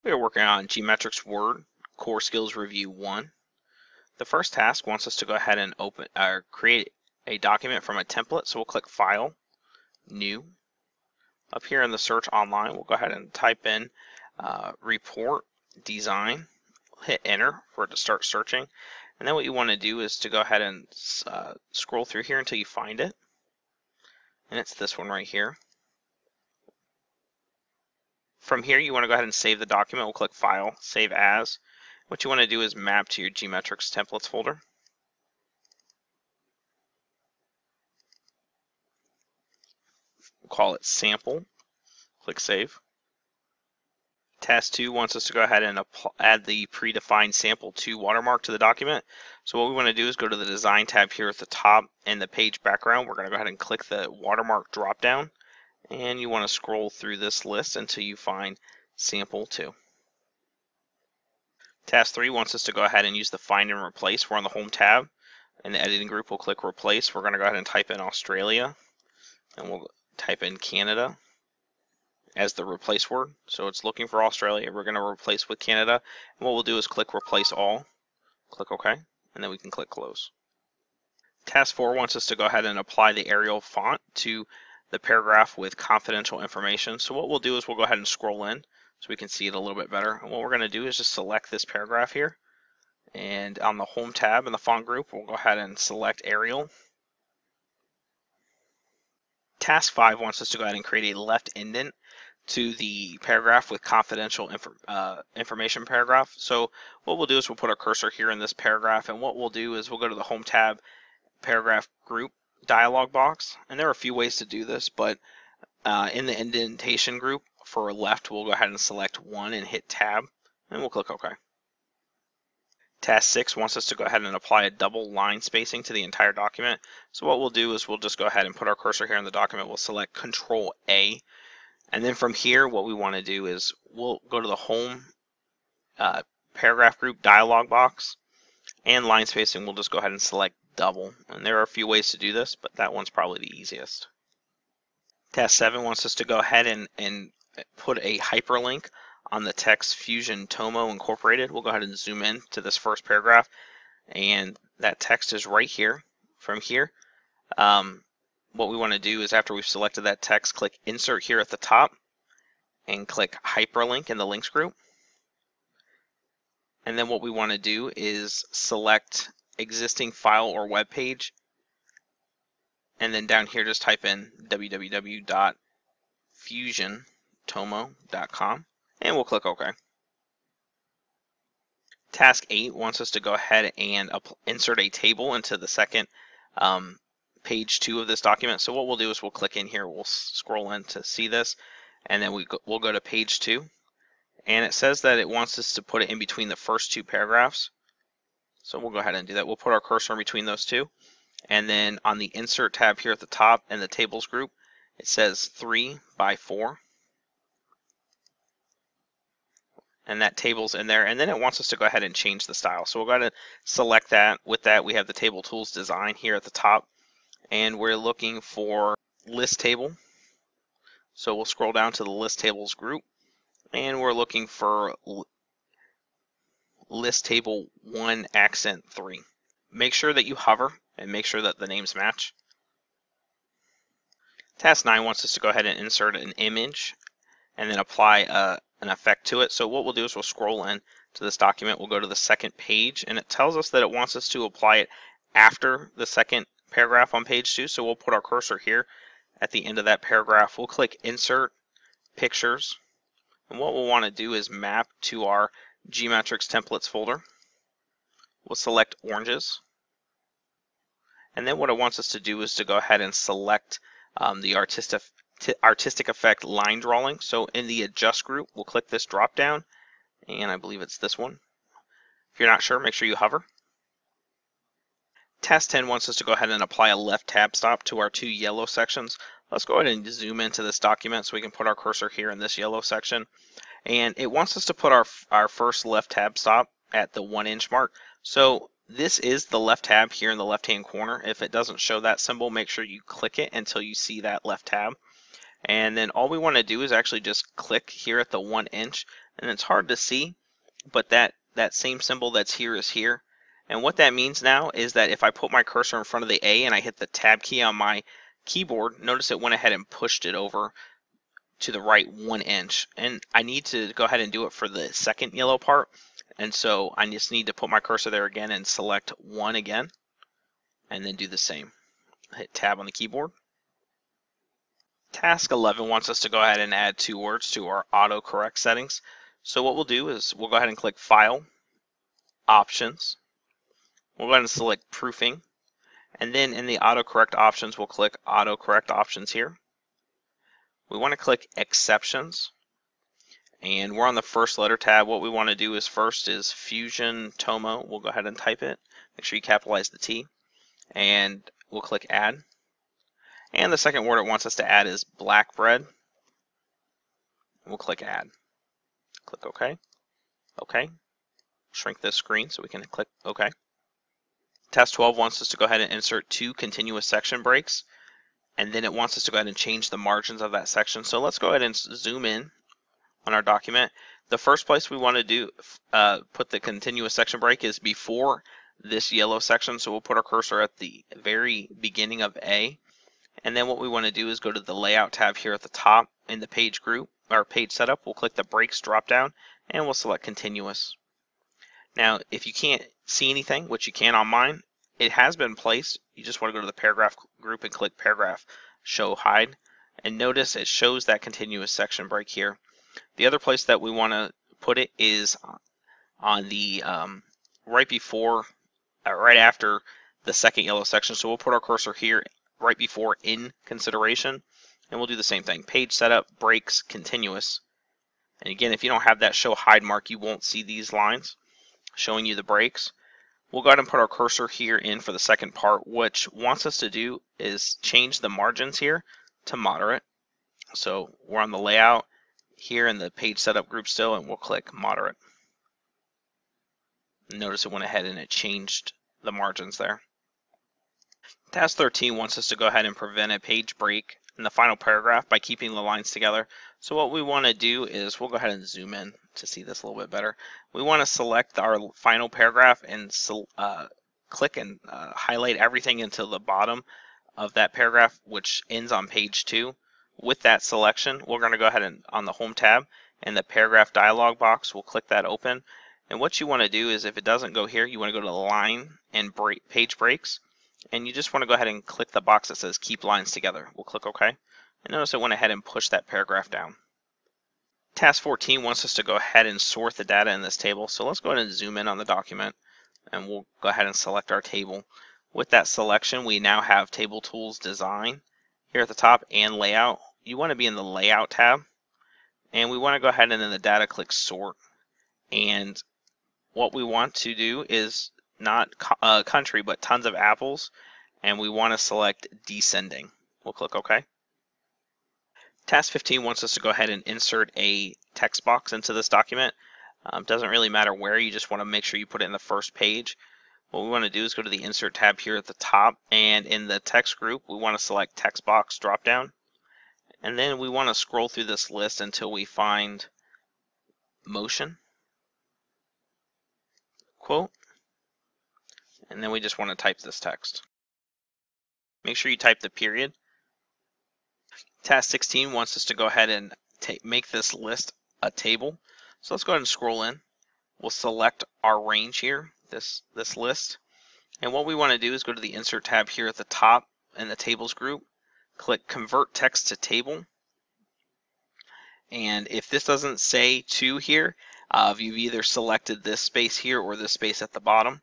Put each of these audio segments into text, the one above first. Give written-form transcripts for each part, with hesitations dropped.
We are working on GMetrix Word Core Skills Review 1. The first task wants us to go ahead and create a document from a template, so we'll click File, New. Up here in the Search Online, we'll go ahead and type in Report Design, hit Enter for it to start searching, and then what you want to do is to go ahead and scroll through here until you find it, and it's this one right here. From here, you want to go ahead and save the document. We'll click File, Save As. What you want to do is map to your GMetrix templates folder. We'll call it Sample. Click Save. Task 2 wants us to go ahead and add the predefined Sample 2 watermark to the document. So what we want to do is go to the Design tab here at the top and the page background. We're going to go ahead and click the watermark drop down, and you want to scroll through this list until you find Sample 2. Task 3 wants us to go ahead and use the Find and Replace. We're on the Home tab. In the Editing group, we'll click Replace. We're going to go ahead and type in Australia, and we'll type in Canada as the replace word. So it's looking for Australia. We're going to replace with Canada. And what we'll do is click Replace All, click OK, and then we can click Close. Task 4 wants us to go ahead and apply the Arial font to the paragraph with confidential information. So what we'll do is we'll go ahead and scroll in so we can see it a little bit better. And what we're going to do is just select this paragraph here. And on the Home tab in the font group, we'll go ahead and select Arial. Task 5 wants us to go ahead and create a left indent to the paragraph with confidential information paragraph. So what we'll do is we'll put our cursor here in this paragraph, and what we'll do is we'll go to the Home tab, Paragraph Group dialog box, and there are a few ways to do this, but in the indentation group for left, we'll go ahead and select 1 and hit Tab, and we'll click OK. Task 6 wants us to go ahead and apply a double line spacing to the entire document. So what we'll do is we'll just go ahead and put our cursor here in the document. We'll select Control A, and then from here, what we want to do is we'll go to the Home Paragraph Group dialog box, and line spacing, we'll just go ahead and select double. And there are a few ways to do this, but that one's probably the easiest. Task 7 wants us to go ahead and put a hyperlink on the text Fusion Tomo Incorporated. We'll go ahead and zoom in to this first paragraph, and that text is right here. From here, what we want to do is after we've selected that text, click Insert here at the top and click Hyperlink in the Links group. And then what we want to do is select Existing File or Web Page, and then down here just type in www.fusiontomo.com, and we'll click OK. Task 8 wants us to go ahead and insert a table into the second page 2 of this document. So what we'll do is we'll click in here, we'll scroll in to see this, and then we'll go to page 2. And it says that it wants us to put it in between the first 2 paragraphs. So we'll go ahead and do that. We'll put our cursor in between those 2. And then on the Insert tab here at the top in the Tables group, it says 3 by 4. And that table's in there. And then it wants us to go ahead and change the style. So we'll go ahead and select that. With that, we have the Table Tools Design here at the top. And we're looking for List Table. So we'll scroll down to the List Tables group. And we're looking for List Table 1 Accent 3. Make sure that you hover and make sure that the names match. Task 9 wants us to go ahead and insert an image and then apply an effect to it. So what we'll do is we'll scroll in to this document. We'll go to the second page, and it tells us that it wants us to apply it after the second paragraph on page 2. So we'll put our cursor here at the end of that paragraph. We'll click Insert, Pictures. And what we'll want to do is map to our GMetrix templates folder. We'll select oranges. And then what it wants us to do is to go ahead and select the artistic effect line drawing. So in the Adjust group, we'll click this drop down, and I believe it's this one. If you're not sure, make sure you hover. Task 10 wants us to go ahead and apply a left tab stop to our 2 yellow sections. Let's go ahead and zoom into this document so we can put our cursor here in this yellow section. And it wants us to put our first left tab stop at the 1-inch mark. So this is the left tab here in the left-hand corner. If it doesn't show that symbol, make sure you click it until you see that left tab. And then all we want to do is actually just click here at the 1 inch and it's hard to see, but that same symbol that's here is here. And what that means now is that if I put my cursor in front of the A and I hit the tab key on my keyboard, notice it went ahead and pushed it over to the right 1 inch. And I need to go ahead and do it for the second yellow part. And so I just need to put my cursor there again and select 1 again, and then do the same. Hit tab on the keyboard. Task 11 wants us to go ahead and add 2 words to our autocorrect settings. So what we'll do is we'll go ahead and click File, Options. We'll go ahead and select Proofing. And then in the autocorrect options, we'll click Autocorrect Options here. We want to click Exceptions. And we're on the first letter tab. What we want to do is first is Fusion Tomo. We'll go ahead and type it. Make sure you capitalize the T. And we'll click Add. And the second word it wants us to add is black bread. We'll click Add. Click OK. OK. Shrink this screen so we can click OK. Task 12 wants us to go ahead and insert 2 continuous section breaks. And then it wants us to go ahead and change the margins of that section. So let's go ahead and zoom in on our document. The first place we want to do put the continuous section break is before this yellow section. So we'll put our cursor at the very beginning of A. And then what we want to do is go to the Layout tab here at the top in the page group or page setup. We'll click the breaks drop down and we'll select continuous. Now, if you can't see anything, which you can on mine, it has been placed. You just want to go to the paragraph group and click paragraph show hide. And notice it shows that continuous section break here. The other place that we want to put it is on the right after the second yellow section. So we'll put our cursor here right before in consideration, and we'll do the same thing. Page setup, breaks, continuous. And again, if you don't have that show hide mark, you won't see these lines showing you the breaks. We'll go ahead and put our cursor here in for the second part, which wants us to do is change the margins here to moderate. So we're on the layout here in the page setup group still, and we'll click moderate. Notice it went ahead and it changed the margins there. Task 13 wants us to go ahead and prevent a page break in the final paragraph by keeping the lines together. So what we want to do is we'll go ahead and zoom in to see this a little bit better. We want to select our final paragraph and click and highlight everything until the bottom of that paragraph, which ends on page 2. With that selection, we're going to go ahead and on the Home tab and the paragraph dialog box, we'll click that open. And what you want to do is if it doesn't go here, you want to go to the line and page breaks. And you just want to go ahead and click the box that says keep lines together. We'll click OK. And notice it went ahead and pushed that paragraph down. Task 14 wants us to go ahead and sort the data in this table. So let's go ahead and zoom in on the document and we'll go ahead and select our table. With that selection, we now have Table Tools Design here at the top and Layout. You want to be in the Layout tab, and we want to go ahead and in the data click Sort. And what we want to do is not country, but tons of apples, and we want to select descending. We'll click OK. Task 15 wants us to go ahead and insert a text box into this document. Doesn't really matter where, you just want to make sure you put it in the first page. What we want to do is go to the Insert tab here at the top, and in the text group, we want to select Text Box drop down. And then we want to scroll through this list until we find motion, quote, and then we just want to type this text. Make sure you type the period. Task 16 wants us to go ahead and make this list a table. So let's go ahead and scroll in. We'll select our range here, this list. And what we want to do is go to the Insert tab here at the top in the Tables group. Click Convert Text to Table. And if this doesn't say to here, you've either selected this space here or this space at the bottom.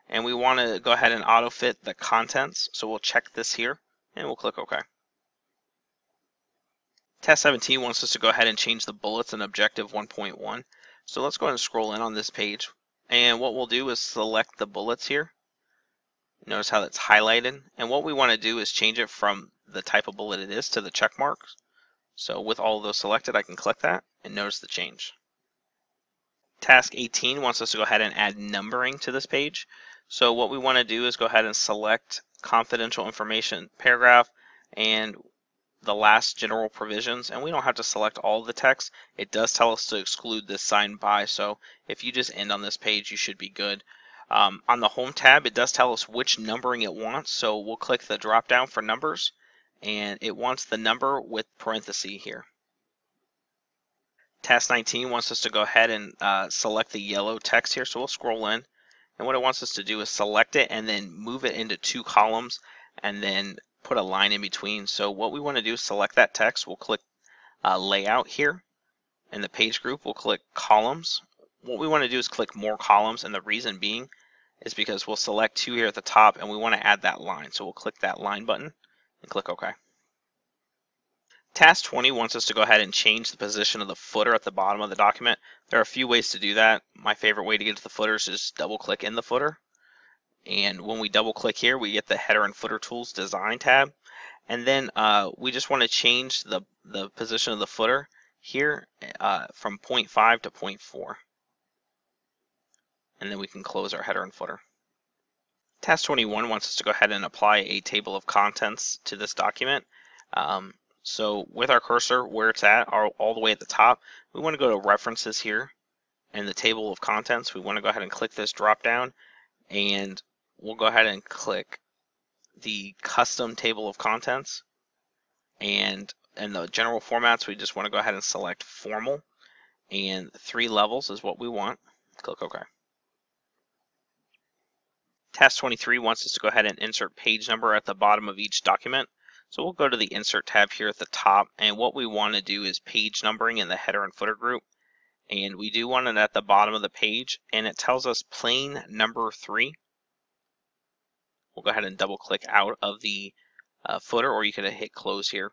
And we want to go ahead and auto-fit the contents. So we'll check this here and we'll click OK. Task 17 wants us to go ahead and change the bullets in Objective 1.1. So let's go ahead and scroll in on this page. And what we'll do is select the bullets here. Notice how that's highlighted. And what we want to do is change it from the type of bullet it is to the check marks. So with all of those selected, I can click that and notice the change. Task 18 wants us to go ahead and add numbering to this page. So what we want to do is go ahead and select confidential information paragraph, and the last general provisions, and we don't have to select all of the text. It does tell us to exclude this sign by, so if you just end on this page, you should be good. On the Home tab, it does tell us which numbering it wants, so we'll click the drop down for numbers, and it wants the number with parentheses here. Task 19 wants us to go ahead and select the yellow text here, so we'll scroll in, and what it wants us to do is select it and then move it into 2 columns and then put a line in between. So what we want to do is select that text. We'll click layout here. In the page group, we'll click columns. What we want to do is click more columns, and the reason being is because we'll select 2 here at the top and we want to add that line. So we'll click that line button and click OK. Task 20 wants us to go ahead and change the position of the footer at the bottom of the document. There are a few ways to do that. My favorite way to get to the footers is double click in the footer. And when we double click here, we get the header and footer tools design tab. And then we just want to change the position of the footer here from 0.5 to 0.4. And then we can close our header and footer. Task 21 wants us to go ahead and apply a table of contents to this document. So with our cursor where it's at, all the way at the top, we want to go to references here and the table of contents. We want to go ahead and click this drop down, and we'll go ahead and click the custom table of contents, and in the general formats we just want to go ahead and select formal, and 3 levels is what we want. Click OK. Task 23 wants us to go ahead and insert page number at the bottom of each document. So we'll go to the insert tab here at the top, and what we want to do is page numbering in the header and footer group, and we do want it at the bottom of the page, and it tells us plain number 3. We'll go ahead and double click out of the footer, or you could hit close here.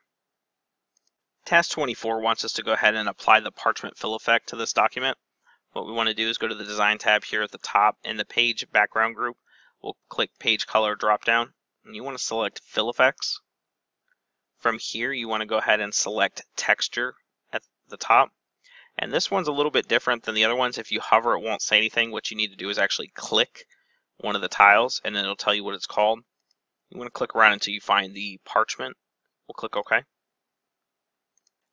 Task 24 wants us to go ahead and apply the parchment fill effect to this document. What we want to do is go to the design tab here at the top in the page background group. We'll click page color drop down, and you want to select fill effects. From here you want to go ahead and select texture at the top, and this one's a little bit different than the other ones. If you hover, it won't say anything. What you need to do is actually click one of the tiles, and then it'll tell you what it's called. You want to click around until you find the parchment. We'll click OK.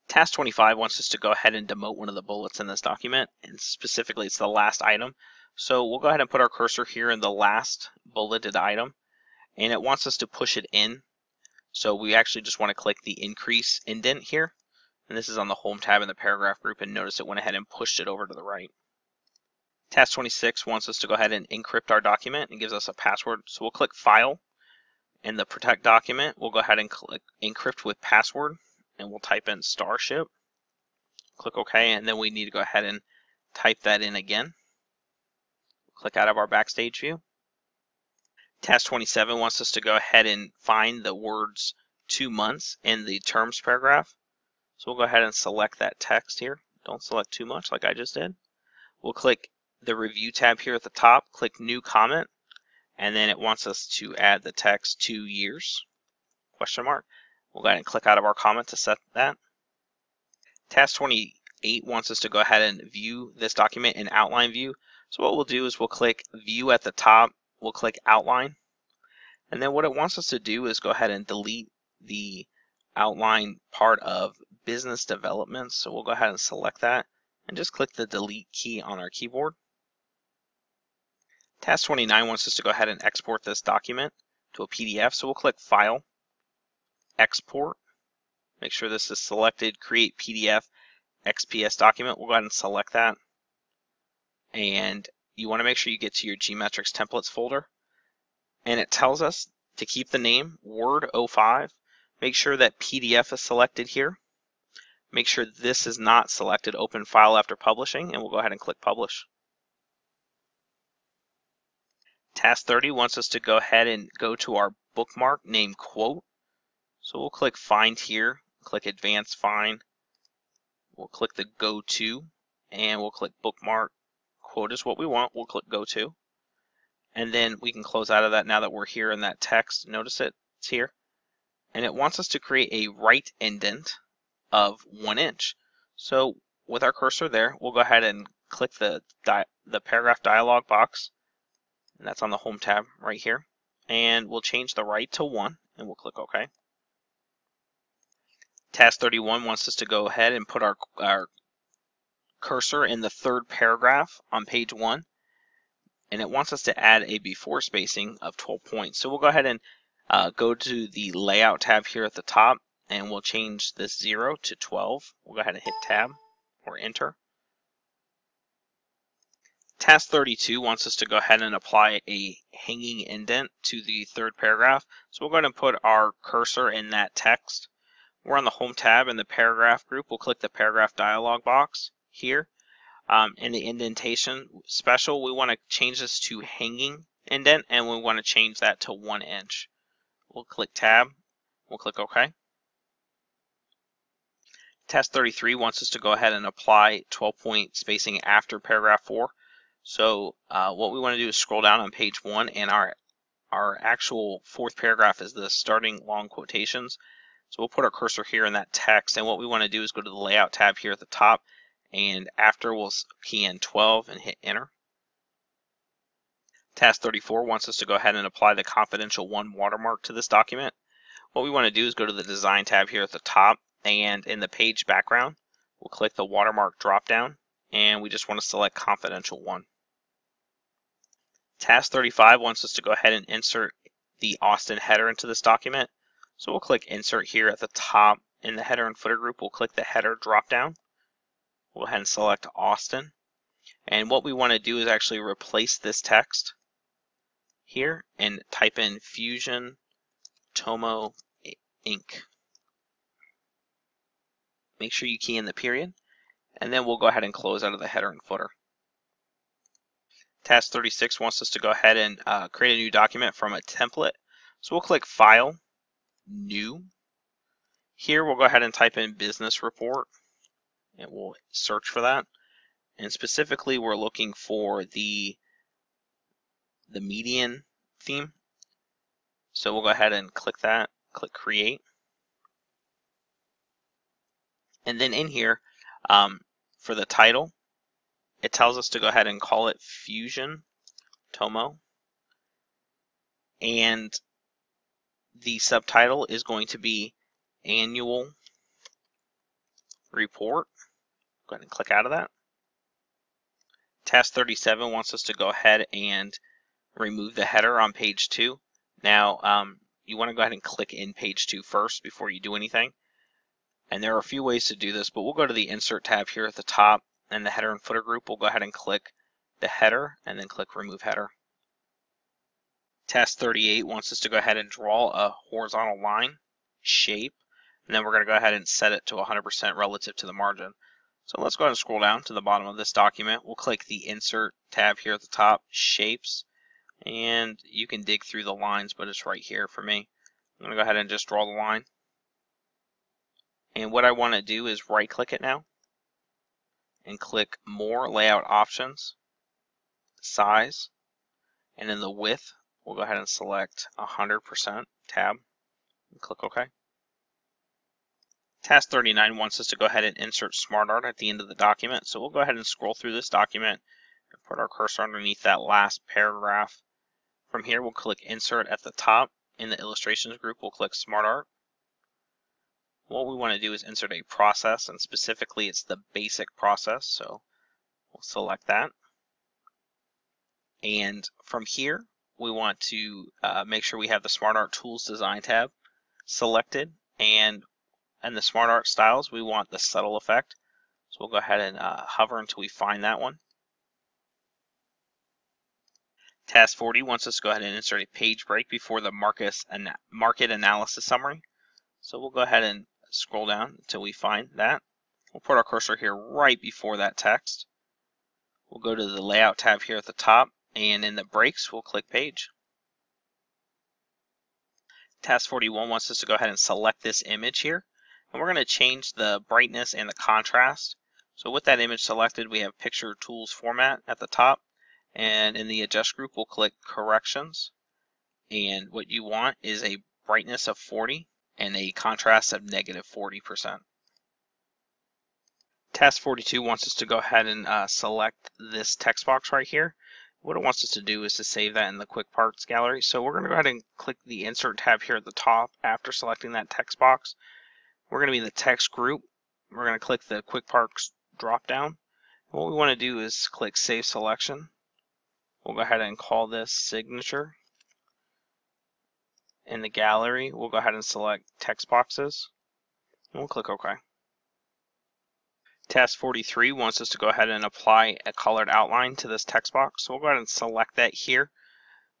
Task 25 wants us to go ahead and demote one of the bullets in this document, and specifically it's the last item. So we'll go ahead and put our cursor here in the last bulleted item, and it wants us to push it in. So we actually just want to click the increase indent here, and this is on the Home tab in the paragraph group, and notice it went ahead and pushed it over to the right. Task 26 wants us to go ahead and encrypt our document and gives us a password. So we'll click File, and the Protect document, we'll go ahead and click Encrypt with Password, and we'll type in Starship. Click OK, and then we need to go ahead and type that in again. Click out of our Backstage view. Task 27 wants us to go ahead and find the words 2 months in the terms paragraph. So we'll go ahead and select that text here. Don't select too much like I just did. We'll click the review tab here at the top, click new comment, and then it wants us to add the text 2 years, question mark. We'll go ahead and click out of our comment to set that. Task 28 wants us to go ahead and view this document in outline view. So what we'll do is we'll click view at the top, we'll click outline, and then what it wants us to do is go ahead and delete the outline part of business development. So we'll go ahead and select that and just click the delete key on our keyboard. Task 29 wants us to go ahead and export this document to a PDF. So we'll click File, Export. Make sure this is selected, Create PDF XPS document. We'll go ahead and select that. And you want to make sure you get to your GMetrix templates folder. And it tells us to keep the name Word 05. Make sure that PDF is selected here. Make sure this is not selected, Open File after publishing, and we'll go ahead and click Publish. Task 30 wants us to go ahead and go to our bookmark named Quote. So we'll click Find here, click Advanced Find. We'll click the Go To, and we'll click Bookmark. Quote is what we want. We'll click Go To. And then we can close out of that now that we're here in that text. Notice it's here. And it wants us to create a right indent of 1 inch. So with our cursor there, we'll go ahead and click the paragraph dialog box, and that's on the Home tab right here. And we'll change the right to 1, and we'll click OK. Task 31 wants us to go ahead and put our cursor in the third paragraph on page 1, and it wants us to add a before spacing of 12 points. So we'll go ahead and go to the layout tab here at the top, and we'll change this 0 to 12. We'll go ahead and hit tab or enter. Task 32 wants us to go ahead and apply a hanging indent to the third paragraph. So we'll go ahead and put our cursor in that text. We're on the home tab in the paragraph group. We'll click the paragraph dialog box here. In the indentation special, we want to change this to hanging indent, and we want to change that to 1 inch. We'll click tab. We'll click OK. Task 33 wants us to go ahead and apply 12-point spacing after paragraph 4. So what we want to do is scroll down on page 1, and our actual fourth paragraph is the starting long quotations. So we'll put our cursor here in that text, and what we want to do is go to the layout tab here at the top, and after we'll key in 12 and hit enter. Task 34 wants us to go ahead and apply the confidential 1 watermark to this document. What we want to do is go to the design tab here at the top, and in the page background, we'll click the watermark drop down, and we just want to select confidential 1. Task 35 wants us to go ahead and insert the Austin header into this document. So we'll click insert here at the top in the header and footer group. We'll click the header drop down. We'll go ahead and select Austin. And what we want to do is actually replace this text here and type in Fusion Tomo Inc. Make sure you key in the period, and then we'll go ahead and close out of the header and footer. Task 36 wants us to go ahead and create a new document from a template. So we'll click File, New. Here we'll go ahead and type in Business Report, and we'll search for that. And specifically, we're looking for the median theme. So we'll go ahead and click that, click Create. And then in here, for the title, it tells us to go ahead and call it Fusion Tomo. And the subtitle is going to be Annual Report. Go ahead and click out of that. Task 37 wants us to go ahead and remove the header on page 2. Now, you want to go ahead and click in page 2 first before you do anything. And there are a few ways to do this, but we'll go to the Insert tab here at the top, and the header and footer group. We'll go ahead and click the header, and then click Remove Header. Task 38 wants us to go ahead and draw a horizontal line shape, and then we're going to go ahead and set it to 100% relative to the margin. So let's go ahead and scroll down to the bottom of this document. We'll click the Insert tab here at the top, Shapes, and you can dig through the lines, but it's right here for me. I'm going to go ahead and just draw the line. And what I want to do is right click it now and click More Layout Options, Size, and in the width, we'll go ahead and select 100% tab and click OK. Task 39 wants us to go ahead and insert Smart Art at the end of the document. So we'll go ahead and scroll through this document and put our cursor underneath that last paragraph. From here, we'll click Insert at the top. In the Illustrations group, we'll click Smart Art. What we want to do is insert a process, and specifically it's the basic process. So we'll select that. And from here, we want to make sure we have the Smart Art Tools Design tab selected, and in the Smart Art Styles, we want the Subtle Effect. So we'll go ahead and hover until we find that one. Task 40 wants us to go ahead and insert a page break before the market analysis summary. So we'll go ahead and scroll down until we find that. We'll put our cursor here right before that text. We'll go to the Layout tab here at the top, and in the breaks, we'll click Page. Task 41 wants us to go ahead and select this image here, and we're going to change the brightness and the contrast. So with that image selected, we have Picture Tools Format at the top, and in the Adjust group, we'll click Corrections, and what you want is a brightness of 40 and a contrast of -40%. Task 42 wants us to go ahead and select this text box right here. What it wants us to do is to save that in the Quick Parts gallery. So we're going to go ahead and click the Insert tab here at the top after selecting that text box. We're going to be in the text group. We're going to click the Quick Parks drop down. What we want to do is click Save Selection. We'll go ahead and call this Signature. In the gallery, we'll go ahead and select text boxes. And we'll click OK. Task 43 wants us to go ahead and apply a colored outline to this text box. So we'll go ahead and select that here,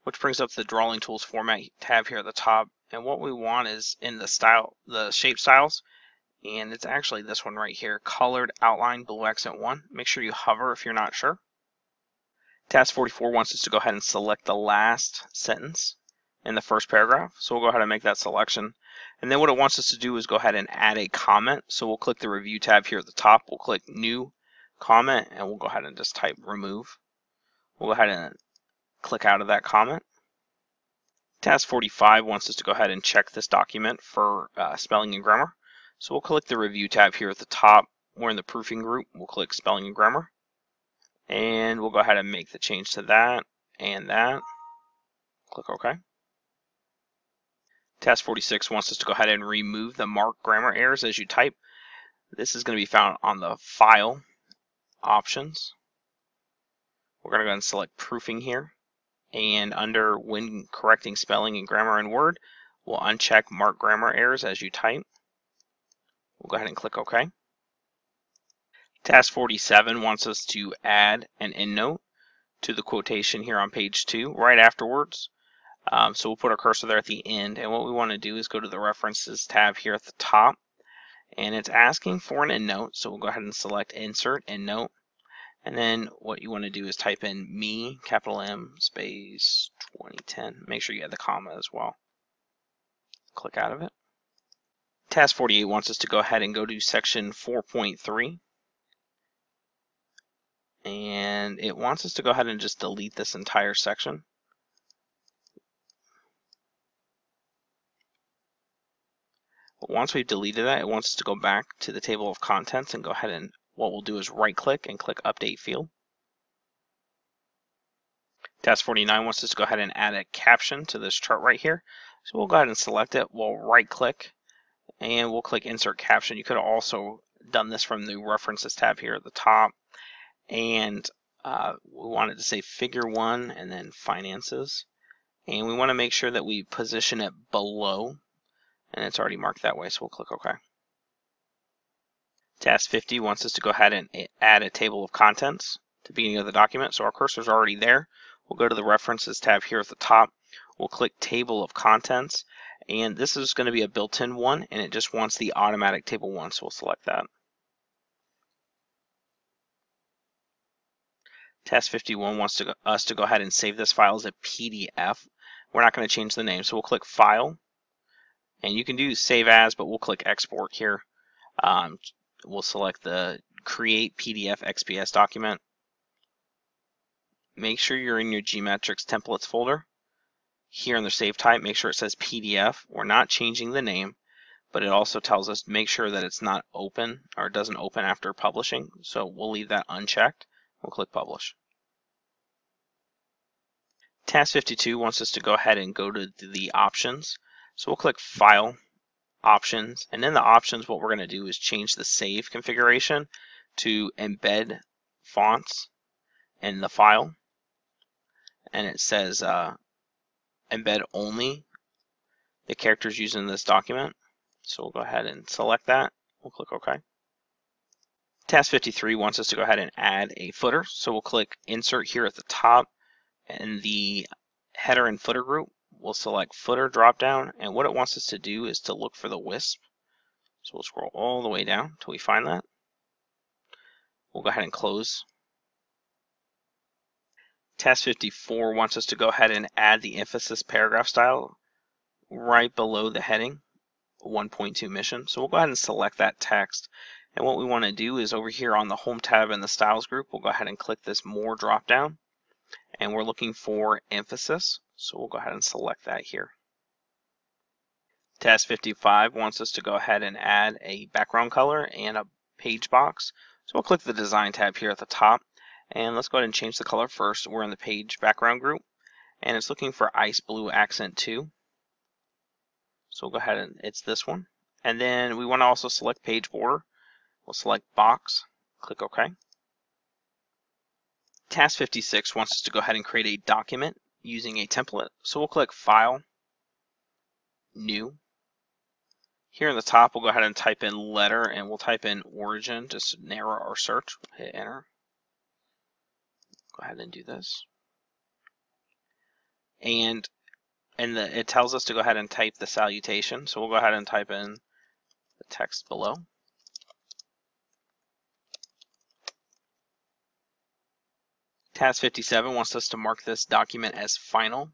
which brings up the Drawing Tools Format tab here at the top. And what we want is in the shape styles, and it's actually this one right here, Colored Outline Blue Accent 1. Make sure you hover if you're not sure. Task 44 wants us to go ahead and select the last sentence in the first paragraph. So we'll go ahead and make that selection. And then what it wants us to do is go ahead and add a comment. So we'll click the Review tab here at the top. We'll click New Comment, and we'll go ahead and just type Remove. We'll go ahead and click out of that comment. Task 45 wants us to go ahead and check this document for spelling and grammar. So we'll click the Review tab here at the top. We're in the Proofing group. We'll click Spelling and Grammar. And we'll go ahead and make the change to that and that. Click OK. Task 46 wants us to go ahead and remove the marked grammar errors as you type. This is going to be found on the File options. We're going to go ahead and select Proofing here. And under When Correcting Spelling and Grammar in Word, we'll uncheck Mark Grammar Errors as you type. We'll go ahead and click OK. Task 47 wants us to add an endnote to the quotation here on page 2 right afterwards. So we'll put our cursor there at the end, and what we want to do is go to the References tab here at the top, and it's asking for an endnote, so we'll go ahead and select Insert Endnote. And then what you want to do is type in me, capital M, space 2010. Make sure you add the comma as well. Click out of it. Task 48 wants us to go ahead and go to section 4.3. And it wants us to go ahead and just delete this entire section. But once we've deleted that, it wants us to go back to the table of contents and go ahead and what we'll do is right click and click Update Field. Task 49 wants us to go ahead and add a caption to this chart right here. So we'll go ahead and select it. We'll right click and we'll click Insert Caption. You could have also done this from the References tab here at the top. And we wanted to say Figure 1 and then Finances. And we want to make sure that we position it below. And it's already marked that way, so we'll click OK. Task 50 wants us to go ahead and add a table of contents to the beginning of the document. So our cursor's already there. We'll go to the References tab here at the top. We'll click Table of Contents. And this is going to be a built-in one, and it just wants the automatic table one, so we'll select that. Task 51 wants us to go ahead and save this file as a PDF. We're not going to change the name, so we'll click File. And you can do Save As, but we'll click Export here. We'll select the Create PDF XPS document. Make sure you're in your GMetrix Templates folder. Here in the Save Type, make sure it says PDF. We're not changing the name, but it also tells us to make sure that it's not open or it doesn't open after publishing. So we'll leave that unchecked. We'll click Publish. Task 52 wants us to go ahead and go to the options. So we'll click File, Options, and in the options what we're going to do is change the save configuration to embed fonts in the file. And it says embed only the characters used in this document. So we'll go ahead and select that. We'll click OK. Task 53 wants us to go ahead and add a footer. So we'll click Insert here at the top, and the header and footer group. We'll select Footer dropdown, and what it wants us to do is to look for the WISP. So we'll scroll all the way down until we find that. We'll go ahead and close. Task 54 wants us to go ahead and add the emphasis paragraph style right below the heading 1.2 mission. So we'll go ahead and select that text. And what we want to do is over here on the Home tab in the Styles group, we'll go ahead and click this More drop down. And we're looking for emphasis. So we'll go ahead and select that here. Task 55 wants us to go ahead and add a background color and a page box. So we'll click the Design tab here at the top. And let's go ahead and change the color first. We're in the page background group, and it's looking for Ice Blue Accent 2. So we'll go ahead and it's this one. And then we want to also select page border. We'll select box, click OK. Task 56 wants us to go ahead and create a document using a template. So we'll click File, New. Here in the top, we'll go ahead and type in letter, and we'll type in origin just to narrow our search. Hit enter. Go ahead and do this. And it tells us to go ahead and type the salutation. So we'll go ahead and type in the text below. Task 57 wants us to mark this document as final.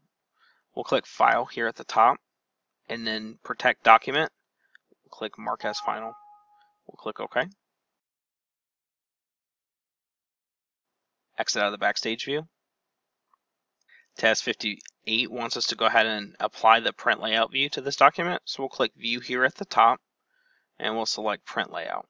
We'll click File here at the top, and then Protect Document. We'll click Mark as Final. We'll click OK. Exit out of the Backstage view. Task 58 wants us to go ahead and apply the print layout view to this document. So we'll click View here at the top, and we'll select Print Layout.